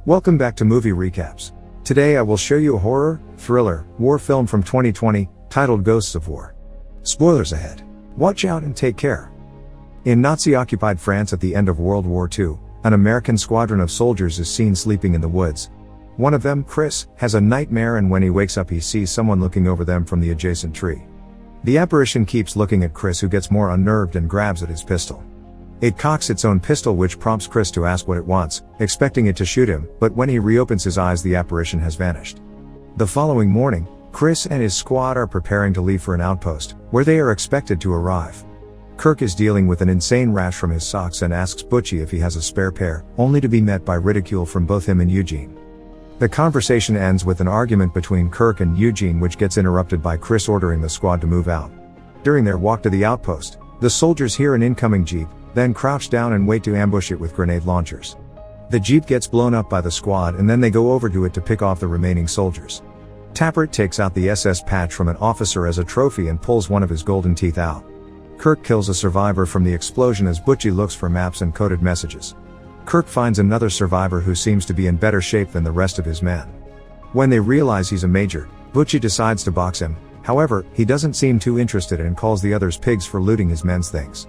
Welcome back to Movie Recaps. Today I will show you a horror, thriller, war film from 2020, titled Ghosts of War. Spoilers ahead. Watch out and take care. In Nazi-occupied France at the end of World War II, an American squadron of soldiers is seen sleeping in the woods. One of them, Chris, has a nightmare, and when he wakes up he sees someone looking over them from the adjacent tree. The apparition keeps looking at Chris, who gets more unnerved and grabs at his pistol. It cocks its own pistol, which prompts Chris to ask what it wants, expecting it to shoot him, but when he reopens his eyes the apparition has vanished. The following morning, Chris and his squad are preparing to leave for an outpost, where they are expected to arrive. Kirk is dealing with an insane rash from his socks and asks Butchie if he has a spare pair, only to be met by ridicule from both him and Eugene. The conversation ends with an argument between Kirk and Eugene, which gets interrupted by Chris ordering the squad to move out. During their walk to the outpost, the soldiers hear an incoming jeep, then crouch down and wait to ambush it with grenade launchers. The jeep gets blown up by the squad, and then they go over to it to pick off the remaining soldiers. Tappert takes out the SS patch from an officer as a trophy and pulls one of his golden teeth out. Kirk kills a survivor from the explosion as Butchie looks for maps and coded messages. Kirk finds another survivor who seems to be in better shape than the rest of his men. When they realize he's a major, Butchie decides to box him. However, he doesn't seem too interested and calls the others pigs for looting his men's things.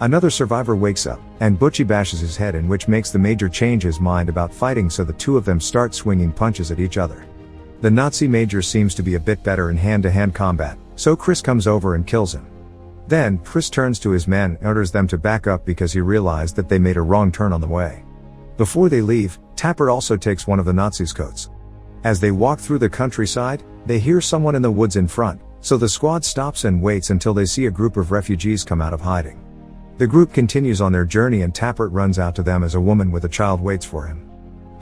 Another survivor wakes up, and Butchie bashes his head in, which makes the major change his mind about fighting, so the two of them start swinging punches at each other. The Nazi major seems to be a bit better in hand-to-hand combat, so Chris comes over and kills him. Then, Chris turns to his men and orders them to back up because he realized that they made a wrong turn on the way. Before they leave, Tappert also takes one of the Nazis' coats. As they walk through the countryside, they hear someone in the woods in front, so the squad stops and waits until they see a group of refugees come out of hiding. The group continues on their journey, and Tappert runs out to them as a woman with a child waits for him.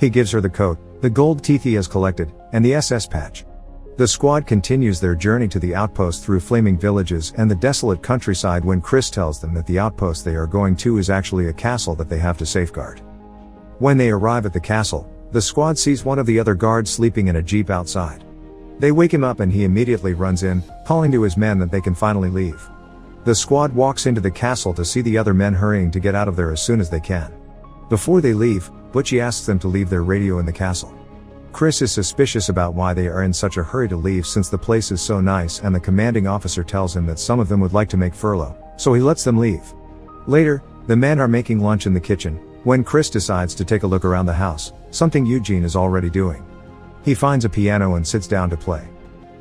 He gives her the coat, the gold teeth he has collected, and the SS patch. The squad continues their journey to the outpost through flaming villages and the desolate countryside when Chris tells them that the outpost they are going to is actually a castle that they have to safeguard. When they arrive at the castle, the squad sees one of the other guards sleeping in a jeep outside. They wake him up and he immediately runs in, calling to his men that they can finally leave. The squad walks into the castle to see the other men hurrying to get out of there as soon as they can. Before they leave, Butchie asks them to leave their radio in the castle. Chris is suspicious about why they are in such a hurry to leave, since the place is so nice, and the commanding officer tells him that some of them would like to make furlough, so he lets them leave. Later, the men are making lunch in the kitchen, when Chris decides to take a look around the house, something Eugene is already doing. He finds a piano and sits down to play.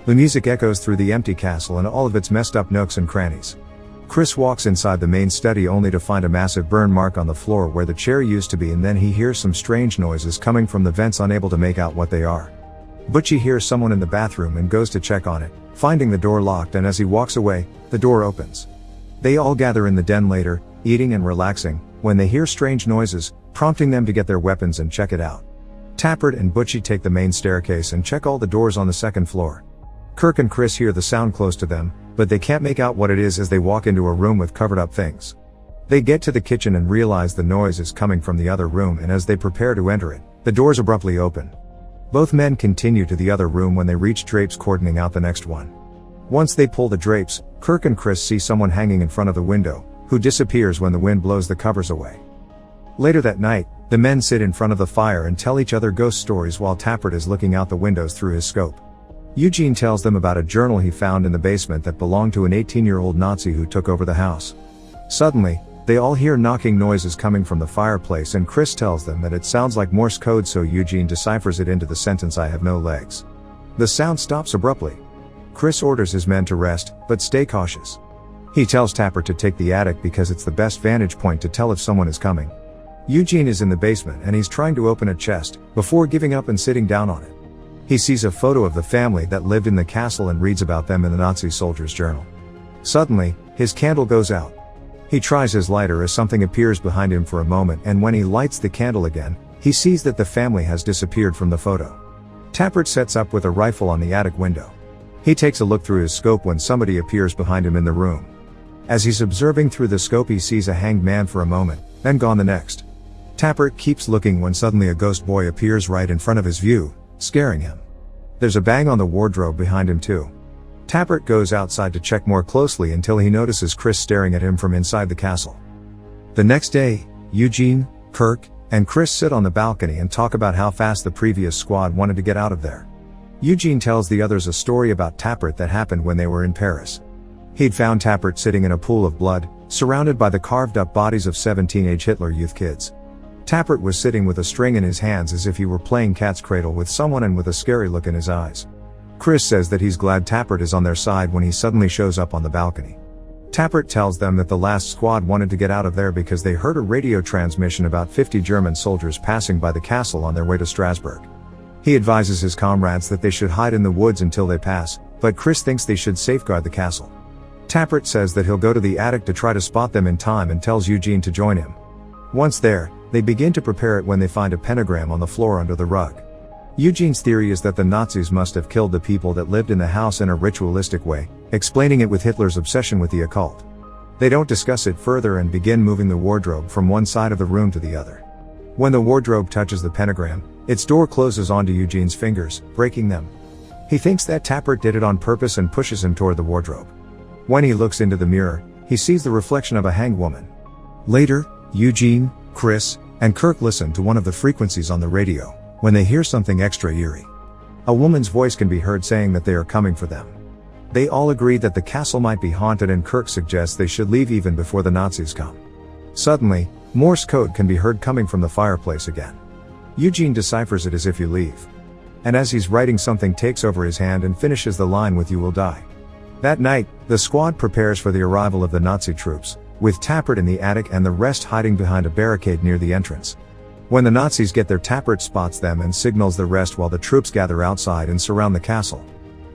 The music echoes through the empty castle and all of its messed up nooks and crannies. Chris walks inside the main study only to find a massive burn mark on the floor where the chair used to be, and then he hears some strange noises coming from the vents, unable to make out what they are. Butchie hears someone in the bathroom and goes to check on it, finding the door locked, and as he walks away, the door opens. They all gather in the den later, eating and relaxing, when they hear strange noises, prompting them to get their weapons and check it out. Tappert and Butchie take the main staircase and check all the doors on the second floor. Kirk and Chris hear the sound close to them, but they can't make out what it is as they walk into a room with covered up things. They get to the kitchen and realize the noise is coming from the other room, and as they prepare to enter it, the doors abruptly open. Both men continue to the other room when they reach drapes cordoning out the next one. Once they pull the drapes, Kirk and Chris see someone hanging in front of the window, who disappears when the wind blows the covers away. Later that night, the men sit in front of the fire and tell each other ghost stories while Tappert is looking out the windows through his scope. Eugene tells them about a journal he found in the basement that belonged to an 18-year-old Nazi who took over the house. Suddenly, they all hear knocking noises coming from the fireplace, and Chris tells them that it sounds like Morse code, so Eugene deciphers it into the sentence, "I have no legs." The sound stops abruptly. Chris orders his men to rest, but stay cautious. He tells Tappert to take the attic because it's the best vantage point to tell if someone is coming. Eugene is in the basement and he's trying to open a chest, before giving up and sitting down on it. He sees a photo of the family that lived in the castle and reads about them in the Nazi soldier's journal. Suddenly, his candle goes out. He tries his lighter as something appears behind him for a moment, and when he lights the candle again, he sees that the family has disappeared from the photo. Tappert sets up with a rifle on the attic window. He takes a look through his scope when somebody appears behind him in the room. As he's observing through the scope, he sees a hanged man for a moment, then gone the next. Tappert keeps looking when suddenly a ghost boy appears right in front of his view, scaring him. There's a bang on the wardrobe behind him too. Tappert goes outside to check more closely until he notices Chris staring at him from inside the castle. The next day, Eugene, Kirk, and Chris sit on the balcony and talk about how fast the previous squad wanted to get out of there. Eugene tells the others a story about Tappert that happened when they were in Paris. He'd found Tappert sitting in a pool of blood, surrounded by the carved-up bodies of 7 teenage Hitler Youth kids. Tappert was sitting with a string in his hands as if he were playing cat's cradle with someone and with a scary look in his eyes. Chris says that he's glad Tappert is on their side when he suddenly shows up on the balcony. Tappert tells them that the last squad wanted to get out of there because they heard a radio transmission about 50 German soldiers passing by the castle on their way to Strasbourg. He advises his comrades that they should hide in the woods until they pass, but Chris thinks they should safeguard the castle. Tappert says that he'll go to the attic to try to spot them in time and tells Eugene to join him. Once there, they begin to prepare it when they find a pentagram on the floor under the rug. Eugene's theory is that the Nazis must have killed the people that lived in the house in a ritualistic way, explaining it with Hitler's obsession with the occult. They don't discuss it further and begin moving the wardrobe from one side of the room to the other. When the wardrobe touches the pentagram, its door closes onto Eugene's fingers, breaking them. He thinks that Tappert did it on purpose and pushes him toward the wardrobe. When he looks into the mirror, he sees the reflection of a hanged woman. Later, Eugene, Chris, and Kirk listen to one of the frequencies on the radio, when they hear something extra eerie. A woman's voice can be heard saying that they are coming for them. They all agree that the castle might be haunted and Kirk suggests they should leave even before the Nazis come. Suddenly, Morse code can be heard coming from the fireplace again. Eugene deciphers it as "if you leave." And as he's writing, something takes over his hand and finishes the line with "you will die." That night, the squad prepares for the arrival of the Nazi troops, with Tappert in the attic and the rest hiding behind a barricade near the entrance. When the Nazis get there, Tappert spots them and signals the rest while the troops gather outside and surround the castle.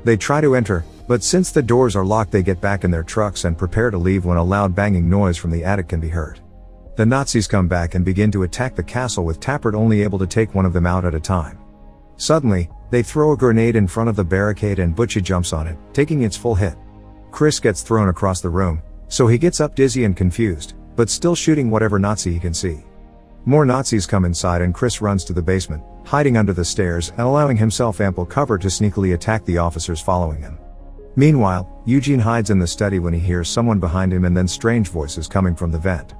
They try to enter, but since the doors are locked, they get back in their trucks and prepare to leave when a loud banging noise from the attic can be heard. The Nazis come back and begin to attack the castle, with Tappert only able to take one of them out at a time. Suddenly, they throw a grenade in front of the barricade and Butchie jumps on it, taking its full hit. Chris gets thrown across the room, so he gets up dizzy and confused, but still shooting whatever Nazi he can see. More Nazis come inside and Chris runs to the basement, hiding under the stairs and allowing himself ample cover to sneakily attack the officers following him. Meanwhile, Eugene hides in the study when he hears someone behind him and then strange voices coming from the vent.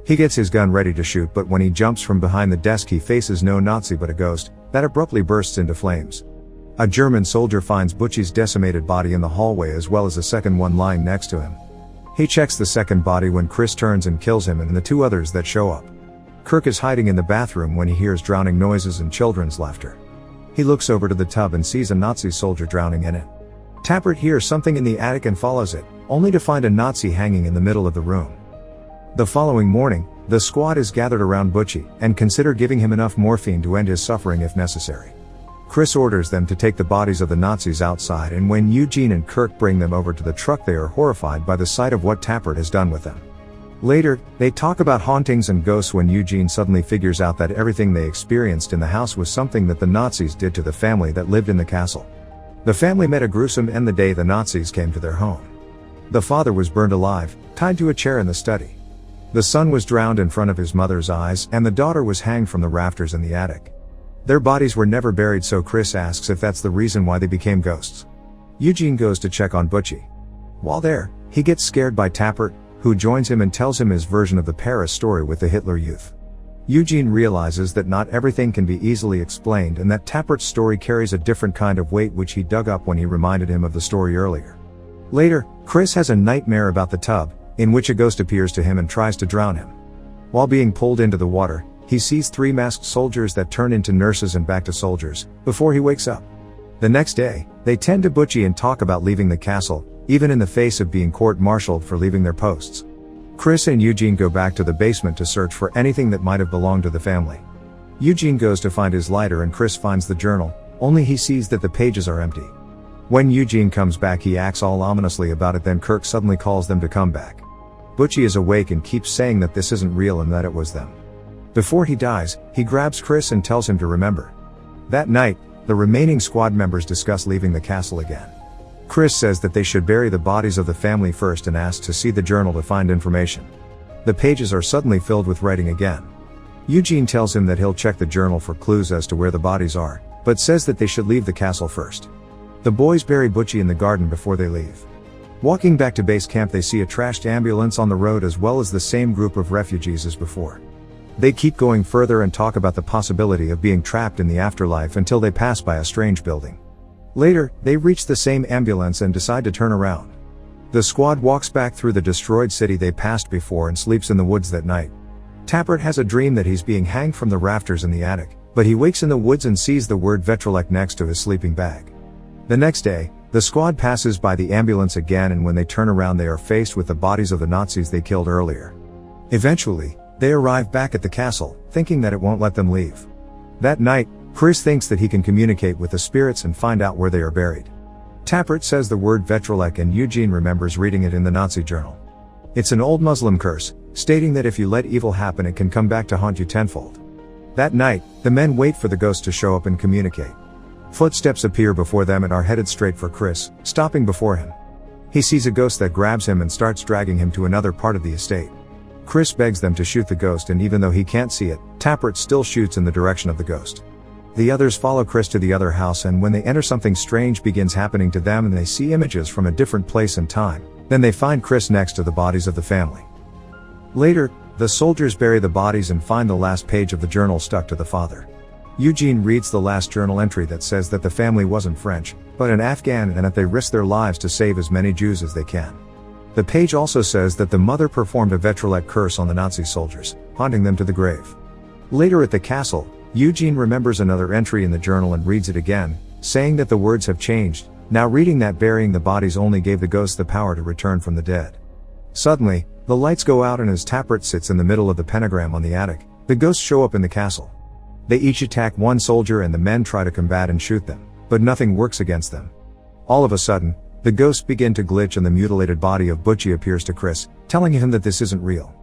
He gets his gun ready to shoot, but when he jumps from behind the desk, he faces no Nazi but a ghost that abruptly bursts into flames. A German soldier finds Butchie's decimated body in the hallway as well as a second one lying next to him. He checks the second body when Chris turns and kills him and the 2 others that show up. Kirk is hiding in the bathroom when he hears drowning noises and children's laughter. He looks over to the tub and sees a Nazi soldier drowning in it. Tappert hears something in the attic and follows it, only to find a Nazi hanging in the middle of the room. The following morning, the squad is gathered around Butchie and consider giving him enough morphine to end his suffering if necessary. Chris orders them to take the bodies of the Nazis outside, and when Eugene and Kirk bring them over to the truck, they are horrified by the sight of what Tappert has done with them. Later, they talk about hauntings and ghosts when Eugene suddenly figures out that everything they experienced in the house was something that the Nazis did to the family that lived in the castle. The family met a gruesome end the day the Nazis came to their home. The father was burned alive, tied to a chair in the study. The son was drowned in front of his mother's eyes, and the daughter was hanged from the rafters in the attic. Their bodies were never buried, so Chris asks if that's the reason why they became ghosts. Eugene goes to check on Butchie. While there, he gets scared by Tappert, who joins him and tells him his version of the Paris story with the Hitler Youth. Eugene realizes that not everything can be easily explained and that Tappert's story carries a different kind of weight, which he dug up when he reminded him of the story earlier. Later, Chris has a nightmare about the tub, in which a ghost appears to him and tries to drown him. While being pulled into the water, he sees 3 masked soldiers that turn into nurses and back to soldiers, before he wakes up. The next day, they tend to Butchie and talk about leaving the castle, even in the face of being court-martialed for leaving their posts. Chris and Eugene go back to the basement to search for anything that might have belonged to the family. Eugene goes to find his lighter and Chris finds the journal, only he sees that the pages are empty. When Eugene comes back, he acts all ominously about it, then Kirk suddenly calls them to come back. Butchie is awake and keeps saying that this isn't real and that it was them. Before he dies, he grabs Chris and tells him to remember. That night, the remaining squad members discuss leaving the castle again. Chris says that they should bury the bodies of the family first and asks to see the journal to find information. The pages are suddenly filled with writing again. Eugene tells him that he'll check the journal for clues as to where the bodies are, but says that they should leave the castle first. The boys bury Butchie in the garden before they leave. Walking back to base camp, they see a trashed ambulance on the road as well as the same group of refugees as before. They keep going further and talk about the possibility of being trapped in the afterlife until they pass by a strange building. Later, they reach the same ambulance and decide to turn around. The squad walks back through the destroyed city they passed before and sleeps in the woods that night. Tappert has a dream that he's being hanged from the rafters in the attic, but he wakes in the woods and sees the word Vetrolek next to his sleeping bag. The next day, the squad passes by the ambulance again, and when they turn around they are faced with the bodies of the Nazis they killed earlier. Eventually, they arrive back at the castle, thinking that it won't let them leave. That night, Chris thinks that he can communicate with the spirits and find out where they are buried. Tappert says the word Vetrolek and Eugene remembers reading it in the Nazi journal. It's an old Muslim curse, stating that if you let evil happen it can come back to haunt you tenfold. That night, the men wait for the ghost to show up and communicate. Footsteps appear before them and are headed straight for Chris, stopping before him. He sees a ghost that grabs him and starts dragging him to another part of the estate. Chris begs them to shoot the ghost, and even though he can't see it, Tappert still shoots in the direction of the ghost. The others follow Chris to the other house, and when they enter something strange begins happening to them and they see images from a different place and time. Then they find Chris next to the bodies of the family. Later, the soldiers bury the bodies and find the last page of the journal stuck to the father. Eugene reads the last journal entry that says that the family wasn't French, but an Afghan, and that they risk their lives to save as many Jews as they can. The page also says that the mother performed a Vetrolek curse on the Nazi soldiers, haunting them to the grave. Later at the castle, Eugene remembers another entry in the journal and reads it again, saying that the words have changed, now reading that burying the bodies only gave the ghost the power to return from the dead. Suddenly, the lights go out, and as Tappert sits in the middle of the pentagram on the attic, the ghosts show up in the castle. They each attack one soldier and the men try to combat and shoot them, but nothing works against them. All of a sudden, the ghosts begin to glitch and the mutilated body of Butchie appears to Chris, telling him that this isn't real.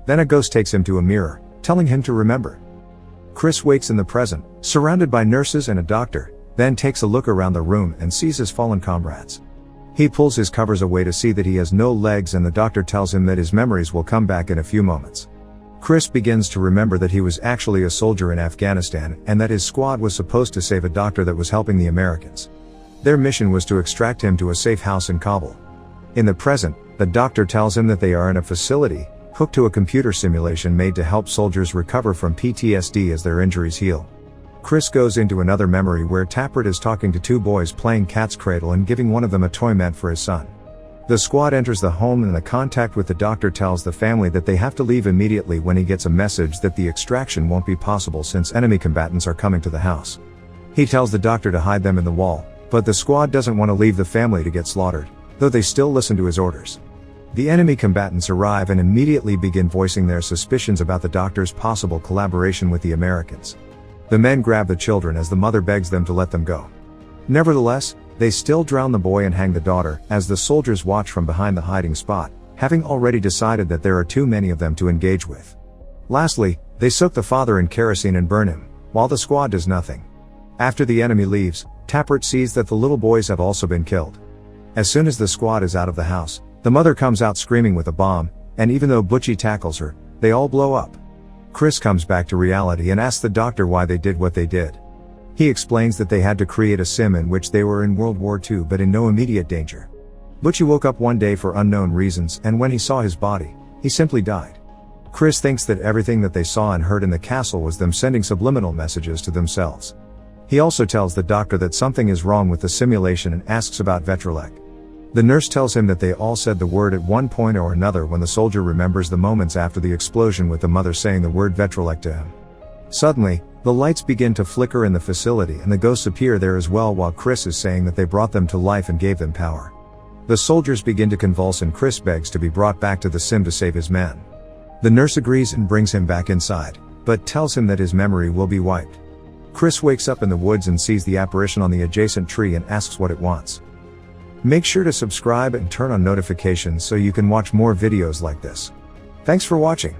Then a ghost takes him to a mirror, telling him to remember. Chris wakes in the present, surrounded by nurses and a doctor, then takes a look around the room and sees his fallen comrades. He pulls his covers away to see that he has no legs, and the doctor tells him that his memories will come back in a few moments. Chris begins to remember that he was actually a soldier in Afghanistan, and that his squad was supposed to save a doctor that was helping the Americans. Their mission was to extract him to a safe house in Kabul. In the present, the doctor tells him that they are in a facility, hooked to a computer simulation made to help soldiers recover from PTSD as their injuries heal. Chris goes into another memory where Tappert is talking to two boys playing cat's cradle and giving one of them a toy meant for his son. The squad enters the home, and the contact with the doctor tells the family that they have to leave immediately when he gets a message that the extraction won't be possible since enemy combatants are coming to the house. He tells the doctor to hide them in the wall, but the squad doesn't want to leave the family to get slaughtered, though they still listen to his orders. The enemy combatants arrive and immediately begin voicing their suspicions about the doctor's possible collaboration with the Americans. The men grab the children as the mother begs them to let them go. Nevertheless, they still drown the boy and hang the daughter, as the soldiers watch from behind the hiding spot, having already decided that there are too many of them to engage with. Lastly, they soak the father in kerosene and burn him, while the squad does nothing. After the enemy leaves, Tappert sees that the little boys have also been killed. As soon as the squad is out of the house, the mother comes out screaming with a bomb, and even though Butchie tackles her, they all blow up. Chris comes back to reality and asks the doctor why they did what they did. He explains that they had to create a sim in which they were in World War II but in no immediate danger. Butchie woke up one day for unknown reasons, and when he saw his body, he simply died. Chris thinks that everything that they saw and heard in the castle was them sending subliminal messages to themselves. He also tells the doctor that something is wrong with the simulation and asks about Vetrolek. The nurse tells him that they all said the word at one point or another when the soldier remembers the moments after the explosion with the mother saying the word Vetrolek to him. Suddenly, the lights begin to flicker in the facility and the ghosts appear there as well, while Chris is saying that they brought them to life and gave them power. The soldiers begin to convulse and Chris begs to be brought back to the sim to save his men. The nurse agrees and brings him back inside, but tells him that his memory will be wiped. Chris wakes up in the woods and sees the apparition on the adjacent tree and asks what it wants. Make sure to subscribe and turn on notifications so you can watch more videos like this. Thanks for watching.